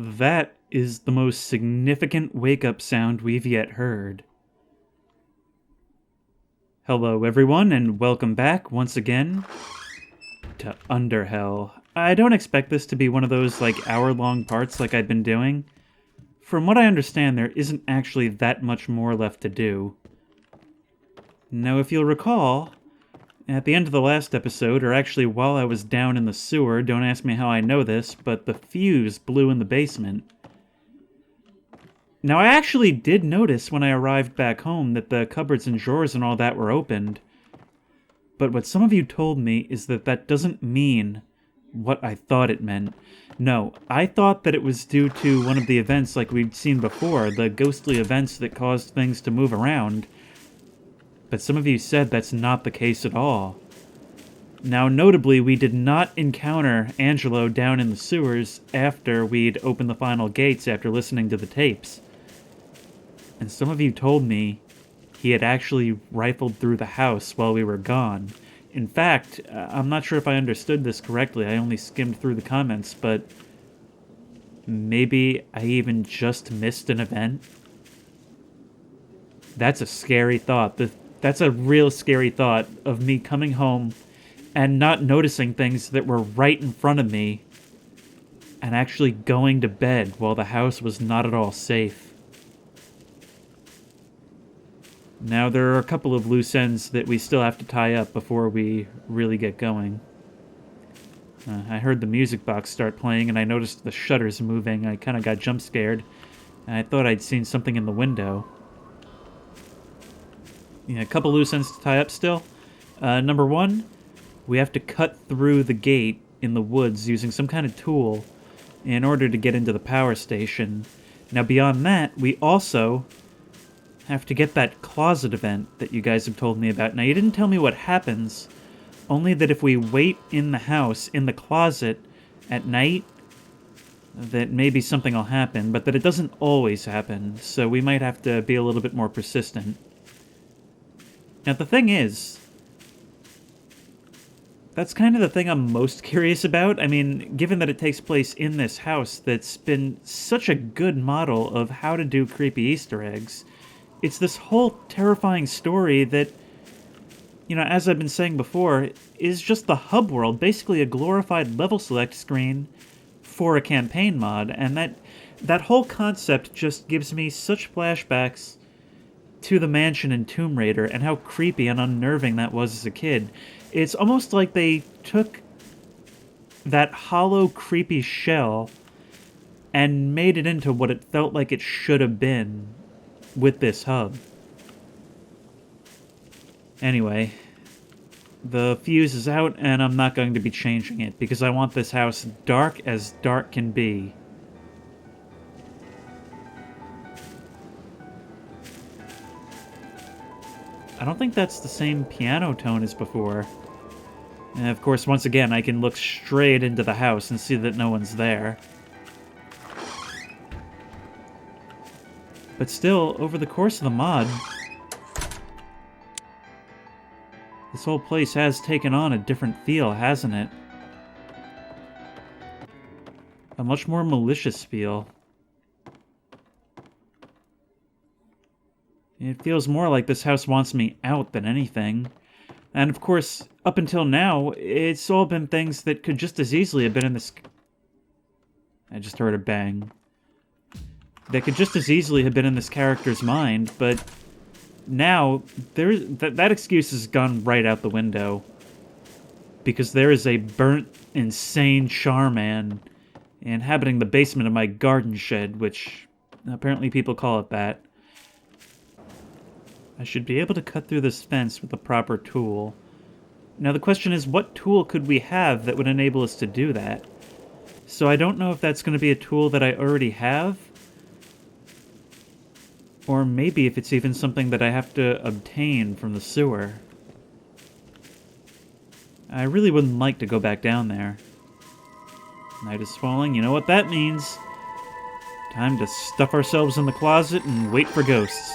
That is the most significant wake-up sound we've yet heard. Hello everyone, and welcome back once again to Underhell. I don't expect this to be one of those, hour-long parts like I've been doing. From what I understand, there isn't actually that much more left to do. Now, if you'll recall, at the end of the last episode, or actually while I was down in the sewer, don't ask me how I know this, but the fuse blew in the basement. Now, I actually did notice when I arrived back home that the cupboards and drawers and all that were opened. But what some of you told me is that that doesn't mean what I thought it meant. No, I thought that it was due to one of the events like we'd seen before, the ghostly events that caused things to move around. But some of you said that's not the case at all. Now, notably, we did not encounter Angelo down in the sewers after we'd opened the final gates after listening to the tapes. And some of you told me he had actually rifled through the house while we were gone. In fact, I'm not sure if I understood this correctly. I only skimmed through the comments, but maybe I even just missed an event. That's a scary thought. That's a real scary thought of me coming home and not noticing things that were right in front of me and actually going to bed while the house was not at all safe. Now, there are a couple of loose ends that we still have to tie up before we really get going. I heard the music box start playing, and I noticed the shutters moving. I kind of got jump scared, and I thought I'd seen something in the window. Yeah, a couple loose ends to tie up still. Number one, we have to cut through the gate in the woods using some kind of tool in order to get into the power station. Now, beyond that, we also have to get that closet event that you guys have told me about. Now, you didn't tell me what happens, only that if we wait in the house, in the closet, at night, that maybe something will happen, but that it doesn't always happen, so we might have to be a little bit more persistent. Now, the thing is, that's kind of the thing I'm most curious about. I mean, given that it takes place in this house that's been such a good model of how to do creepy Easter eggs, it's this whole terrifying story that, as I've been saying before, is just the hub world, basically a glorified level select screen for a campaign mod, and that whole concept just gives me such flashbacks to the mansion in Tomb Raider and how creepy and unnerving that was as a kid. It's almost like they took that hollow, creepy shell and made it into what it felt like it should have been with this hub. Anyway, the fuse is out, and I'm not going to be changing it, because I want this house dark as dark can be. I don't think that's the same piano tone as before. And of course, once again, I can look straight into the house and see that no one's there. But still, over the course of the mod, this whole place has taken on a different feel, hasn't it? A much more malicious feel. It feels more like this house wants me out than anything. And of course, up until now, it's all been things that could just as easily have been in this... I just heard a bang. That could just as easily have been in this character's mind, but now that excuse has gone right out the window. Because there is a burnt, insane charman inhabiting the basement of my garden shed, which apparently people call it that. I should be able to cut through this fence with the proper tool. Now the question is, what tool could we have that would enable us to do that? So I don't know if that's going to be a tool that I already have, or maybe if it's even something that I have to obtain from the sewer. I really wouldn't like to go back down there. Night is falling, you know what that means. Time to stuff ourselves in the closet and wait for ghosts.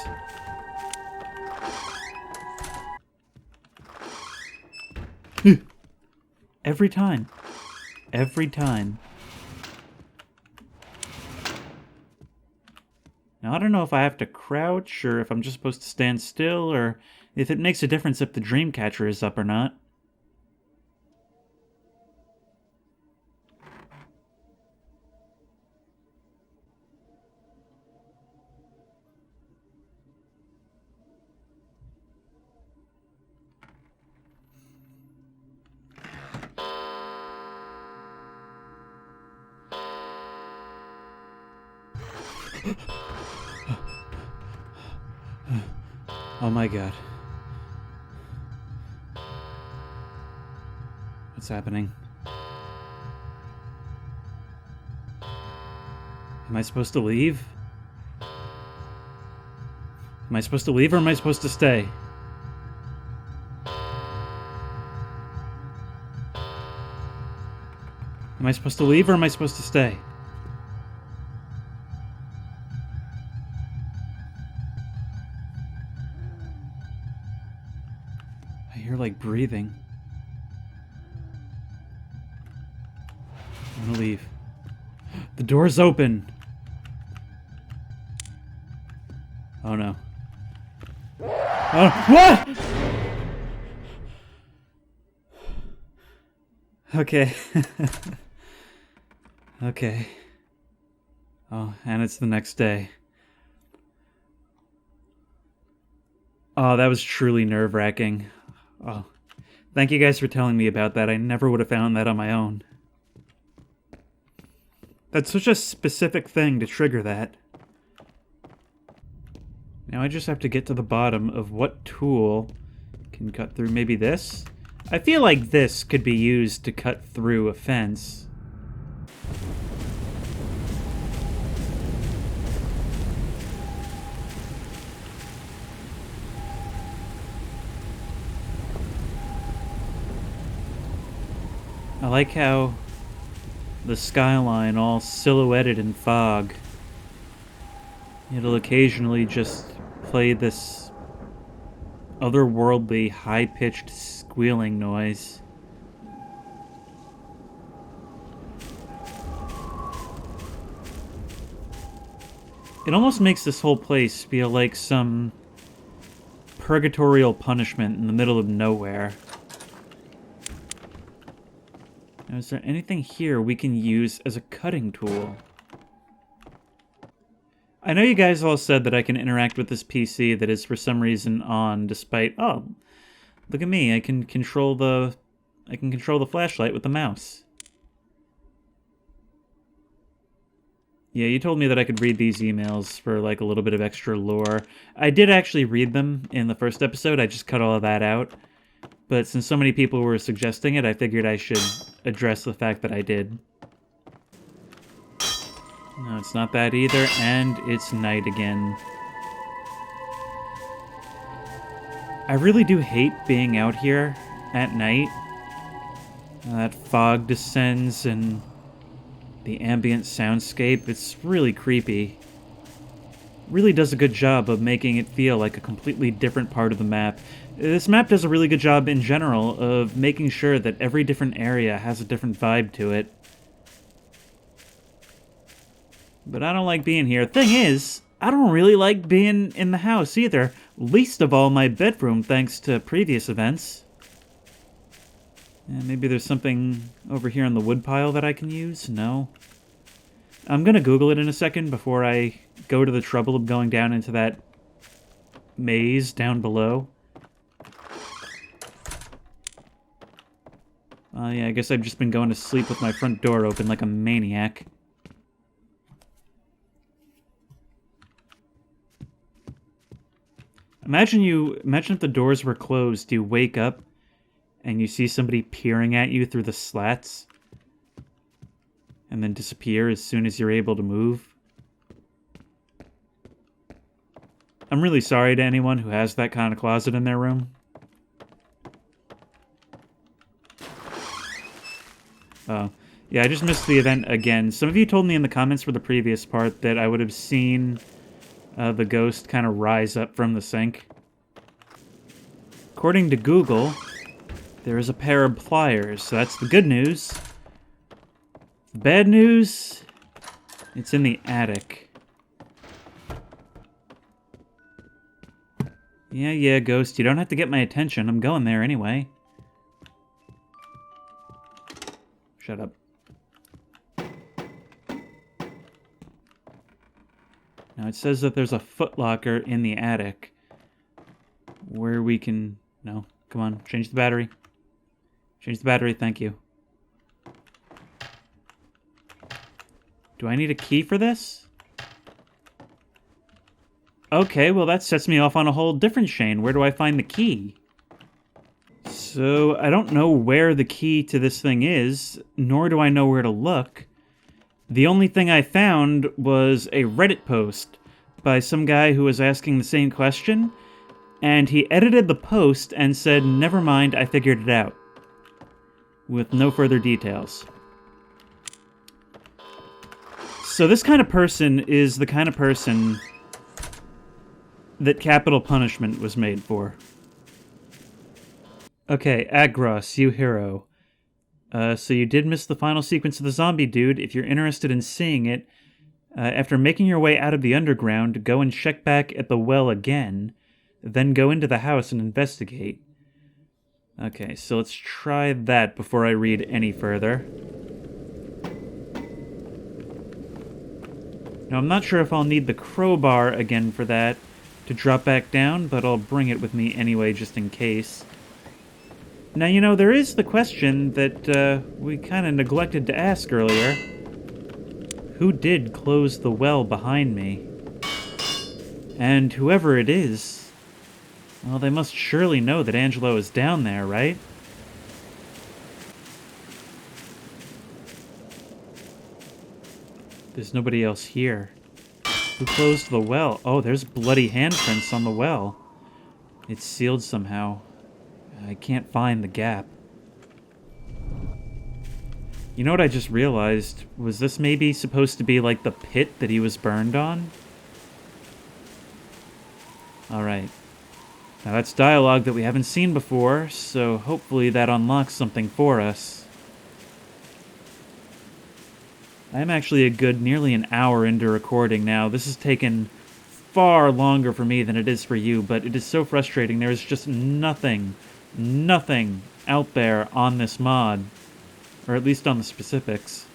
Every time. Every time. Now, I don't know if I have to crouch, or if I'm just supposed to stand still, or if it makes a difference if the dream catcher is up or not. Oh my god. What's happening? Am I supposed to leave? Am I supposed to leave or am I supposed to stay? Am I supposed to leave or am I supposed to stay? I hear like breathing. I'm gonna leave. The door's open! Oh no. Oh, what?! Okay. Okay. Oh, and it's the next day. Oh, that was truly nerve-wracking. Oh, thank you guys for telling me about that. I never would have found that on my own. That's such a specific thing to trigger that. Now I just have to get to the bottom of what tool can cut through. Maybe this? I feel like this could be used to cut through a fence. I like how the skyline all silhouetted in fog. It'll occasionally just play this otherworldly, high-pitched squealing noise. It almost makes this whole place feel like some purgatorial punishment in the middle of nowhere. Now, is there anything here we can use as a cutting tool? I know you guys all said that I can interact with this PC that is for some reason on, despite... Oh, look at me, I can control the flashlight with the mouse. Yeah, you told me that I could read these emails for, like, a little bit of extra lore. I did actually read them in the first episode, I just cut all of that out. But since so many people were suggesting it, I figured I should address the fact that I did. No, it's not that either, and it's night again. I really do hate being out here at night. That fog descends and the ambient soundscape, it's really creepy. Really does a good job of making it feel like a completely different part of the map. This map does a really good job in general of making sure that every different area has a different vibe to it. But I don't like being here. Thing is, I don't really like being in the house either. Least of all my bedroom, thanks to previous events. And maybe there's something over here on the woodpile that I can use? No. I'm gonna Google it in a second before I go to the trouble of going down into that maze down below. Yeah, I guess I've just been going to sleep with my front door open like a maniac. Imagine if the doors were closed, you wake up and you see somebody peering at you through the slats and then disappear as soon as you're able to move. I'm really sorry to anyone who has that kind of closet in their room. Oh, yeah, I just missed the event again. Some of you told me in the comments for the previous part that I would have seen the ghost kind of rise up from the sink. According to Google, there is a pair of pliers, so that's the good news. The bad news, it's in the attic. Yeah, Ghost, you don't have to get my attention. I'm going there anyway. Shut up. Now, it says that there's a footlocker in the attic where we can... No, come on, change the battery. Change the battery, thank you. Do I need a key for this? Okay, well that sets me off on a whole different chain. Where do I find the key? So, I don't know where the key to this thing is, nor do I know where to look. The only thing I found was a Reddit post by some guy who was asking the same question, and he edited the post and said, "Never mind, I figured it out," with no further details. So this kind of person is the kind of person that capital punishment was made for. Okay, Agros, you hero. So you did miss the final sequence of the zombie dude. If you're interested in seeing it, after making your way out of the underground, go and check back at the well again, then go into the house and investigate. Okay, so let's try that before I read any further. Now, I'm not sure if I'll need the crowbar again for that to drop back down, but I'll bring it with me anyway, just in case. Now, you know, there is the question that we kind of neglected to ask earlier. Who did close the well behind me? And whoever it is, well, they must surely know that Angelo is down there, right? There's nobody else here. Who closed the well? Oh, there's bloody handprints on the well. It's sealed somehow. I can't find the gap. You know what I just realized? Was this maybe supposed to be like the pit that he was burned on? Alright. Now that's dialogue that we haven't seen before, so hopefully that unlocks something for us. I'm actually a good nearly an hour into recording now. This has taken far longer for me than it is for you, but it is so frustrating. There is just nothing out there on this mod, or at least on the specifics.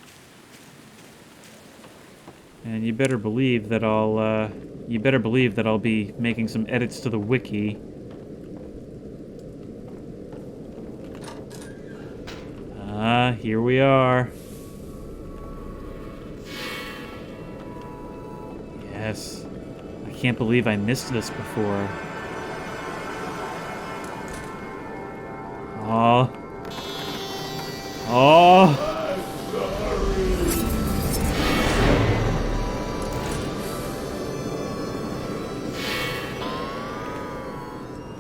And you better believe that I'll be making some edits to the wiki. Here we are. Yes. I can't believe I missed this before. Oh.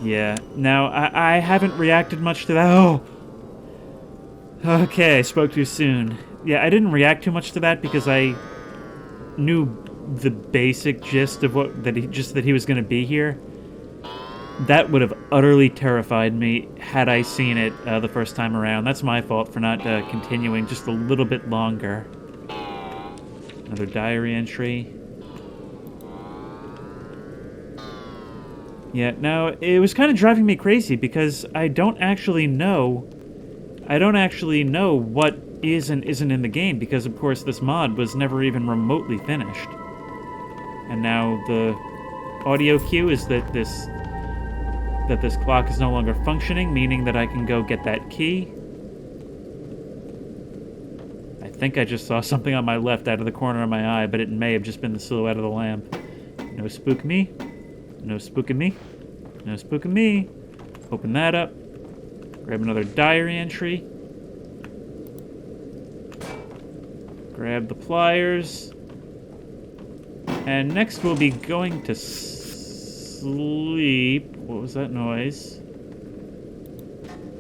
Yeah. Now, I haven't reacted much to that. Oh! Okay, I spoke too soon. Yeah, I didn't react too much to that because I knew the basic gist of that he was going to be here. That would have utterly terrified me had I seen it the first time around. That's my fault for not continuing just a little bit longer. Another diary entry. Yeah, now, it was kind of driving me crazy because I don't actually know what is and isn't in the game because, of course, this mod was never even remotely finished. And now the audio cue is that this clock is no longer functioning, meaning that I can go get that key. I think I just saw something on my left out of the corner of my eye, but it may have just been the silhouette of the lamp. No spook me. No spooking me. No spooking me. Open that up. Grab another diary entry. Grab the pliers. And next we'll be going to sleep. What was that noise?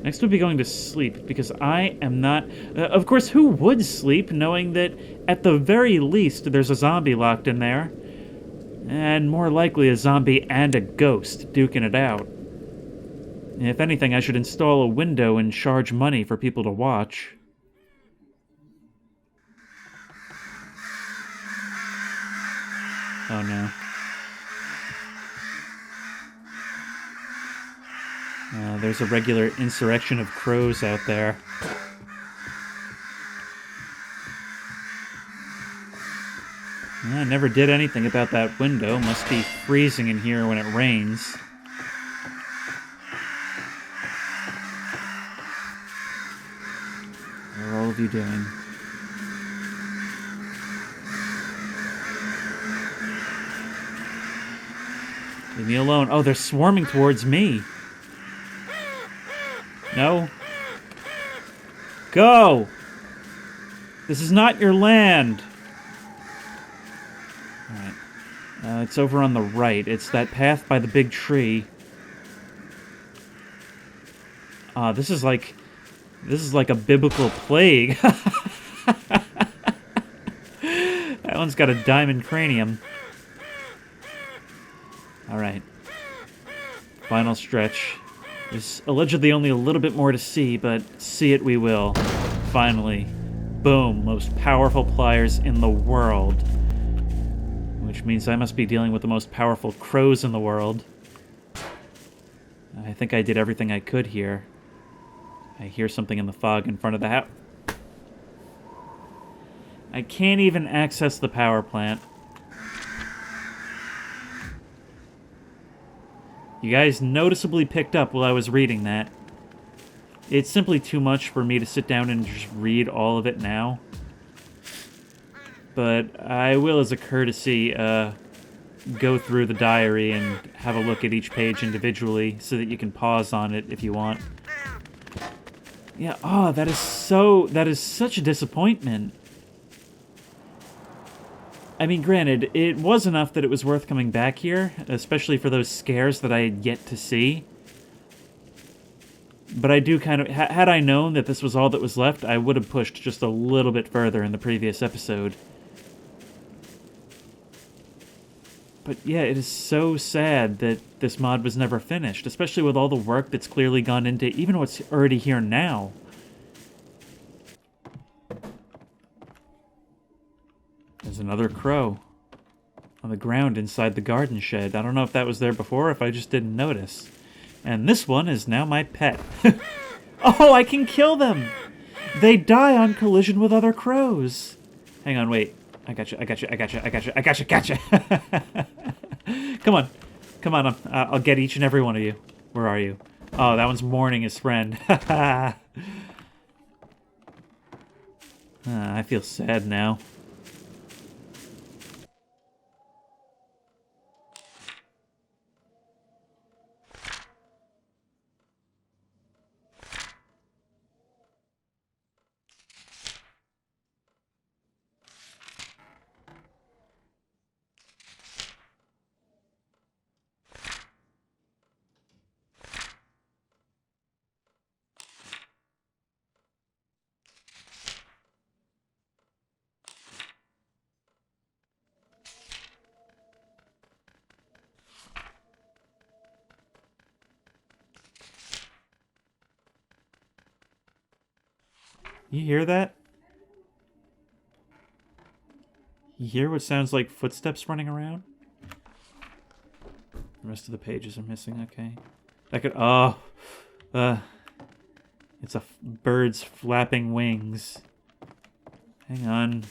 Next we'll be going to sleep because I am not... of course, who would sleep knowing that at the very least there's a zombie locked in there? And more likely a zombie and a ghost duking it out. If anything, I should install a window and charge money for people to watch. Oh no. There's a regular insurrection of crows out there. I never did anything about that window. Must be freezing in here when it rains. What are all of you doing? Leave me alone. Oh, they're swarming towards me. No. Go! This is not your land. Alright. It's over on the right. It's that path by the big tree. This is like a biblical plague. That one's got a diamond cranium. Alright. Final stretch. There's allegedly only a little bit more to see, but see it we will. Finally. Boom. Most powerful pliers in the world. Which means I must be dealing with the most powerful crows in the world. I think I did everything I could here. I hear something in the fog in front of the house. I can't even access the power plant. You guys noticeably picked up while I was reading that. It's simply too much for me to sit down and just read all of it now. But I will, as a courtesy, go through the diary and have a look at each page individually so that you can pause on it if you want. Yeah, that is such a disappointment. I mean, granted, it was enough that it was worth coming back here, especially for those scares that I had yet to see. But I do kind of... had I known that this was all that was left, I would have pushed just a little bit further in the previous episode. But yeah, it is so sad that this mod was never finished, especially with all the work that's clearly gone into even what's already here now. There's another crow on the ground inside the garden shed. I don't know if that was there before or if I just didn't notice. And this one is now my pet. Oh, I can kill them! They die on collision with other crows. Hang on, wait. I got you. Come on. Come on, I'll get each and every one of you. Where are you? Oh, that one's mourning his friend. I feel sad now. You hear that? You hear what sounds like footsteps running around? The rest of the pages are missing, okay. That could... oh! It's a bird's flapping wings. Hang on.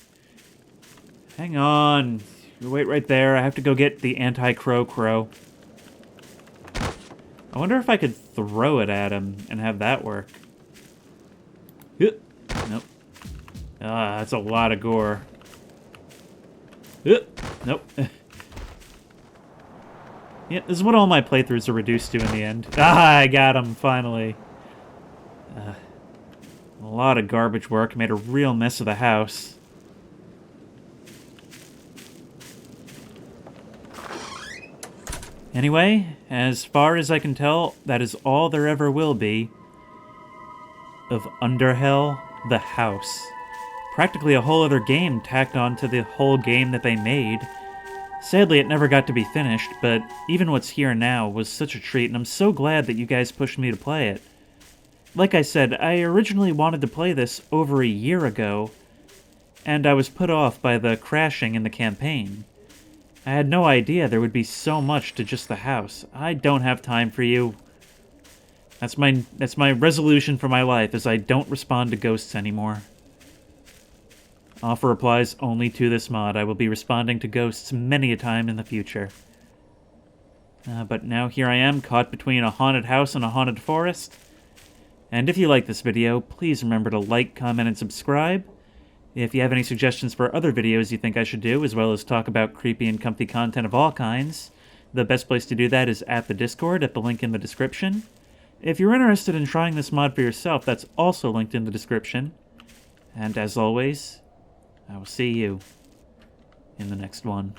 Hang on! You wait right there, I have to go get the anti-crow crow. I wonder if I could throw it at him and have that work. Nope. That's a lot of gore. Nope. Yeah, this is what all my playthroughs are reduced to in the end. I got him, finally. A lot of garbage work. Made a real mess of the house. Anyway, as far as I can tell, that is all there ever will be of Underhell, the house. Practically a whole other game tacked on to the whole game that they made. Sadly, it never got to be finished, but even what's here now was such a treat, and I'm so glad that you guys pushed me to play it. Like I said, I originally wanted to play this over a year ago, and I was put off by the crashing in the campaign. I had no idea there would be so much to just the house. I don't have time for you. That's my resolution for my life, is I don't respond to ghosts anymore. Offer applies only to this mod. I will be responding to ghosts many a time in the future. But now here I am, caught between a haunted house and a haunted forest. And if you like this video, please remember to like, comment, and subscribe. If you have any suggestions for other videos you think I should do, as well as talk about creepy and comfy content of all kinds, the best place to do that is at the Discord, at the link in the description. If you're interested in trying this mod for yourself, that's also linked in the description. And as always, I will see you in the next one.